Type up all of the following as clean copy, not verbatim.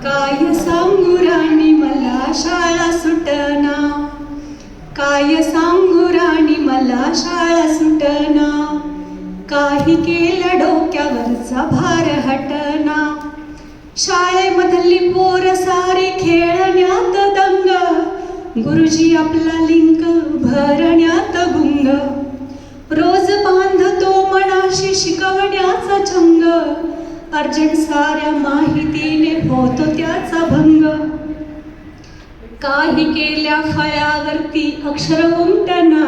काय सांगू राणी मला शाळा सुटना, काय सांगू राणी मला शाळा सुटना, काही केलं डोक्यावरचा भार हटना. शाळेमधली पोर सारी खेळण्यात दंग, गुरुजी आपला लिंक भरण्यात गुंग. रोज बांधतो मनाशी शिकवण्याचा छंग, अर्जंट साऱ्या माहितीने होतो त्याचा भंग. काही केल्या फळ्यावरती अक्षर उमटना,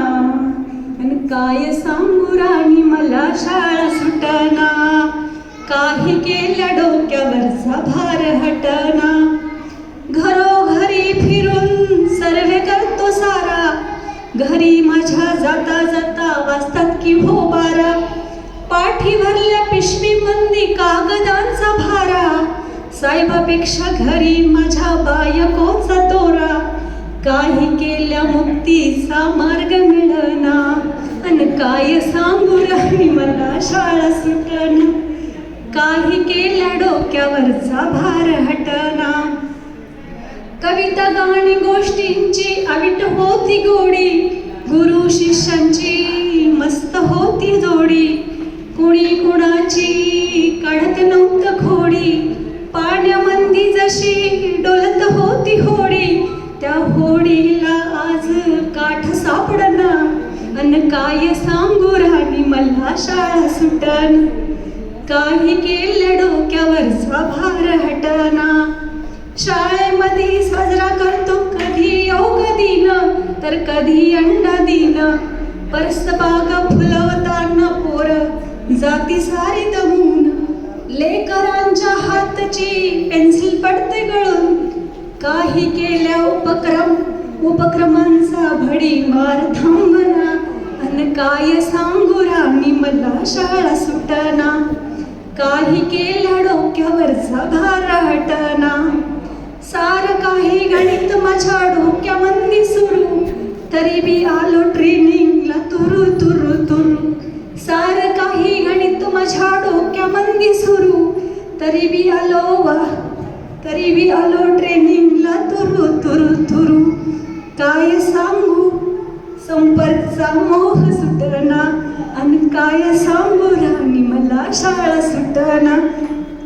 आणि काय सांगू राणी मला शाळा सुटना, काही केल्या डोक्यावरचा भार हटना. घरोघरी फिरून सर्वे करतो सारा, घरी माझ्या जाता जाता वाजतात की हो बारा. पाठी भरल्या पिशवी मंदी कागदांचा भारा, साहेबापेक्षा घरी माझ्या बायकोचा तोरा. काही केल्या मुक्तीचा मार्ग मिळना, अन काय सांगू राणी मला शाळा सुटना, काही केल्या डोक्यावरचा भार हटना. कविता गाणी गोष्टींची अवीट होती गोडी, गुरु शिष्यांची मस्त होती जोडी. कुणी कुणाची काढत नव्हतं खोडी, पाण्यामंदी जशी डोलत होती होडी, त्या होडीला आज काठ सापडना, अन काय सांगू राणी मला शाळा सुटना, काही केल्या डोक्यावरचा भार हटना. शाळेमध्ये साजरा करतो कधी योग दिन, तर कधी अंडा दिन. परसबाग फुलवताना पोर जाती सारी दमून, लेकरांच्या हातची पेन्सिल पडते गळून. काही केल्या उपक्रमांचा भडीमार थांबना, अन काय सांगू राणी मला शाळा सुटना, काही केल्या डोक्यावरचा भार हटना. सार काही गणित माझ्या डोक्यामंदी सुरू, तरी बी आलो ट्रेनिंगला तुरु तुरु तुरु. सार काही गणित माझ्या डोक्यामंदी सुरू, तरी बी आलो ट्रेनिंगला तुरु तुरु तुरु. काय सांगू संपर्कचा मोह सुटना, आणि काय सांगू राणी मला शाळा सुटना,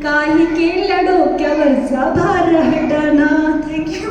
काही केल्या डोक्यावरचा भार हटना. थँक्यू.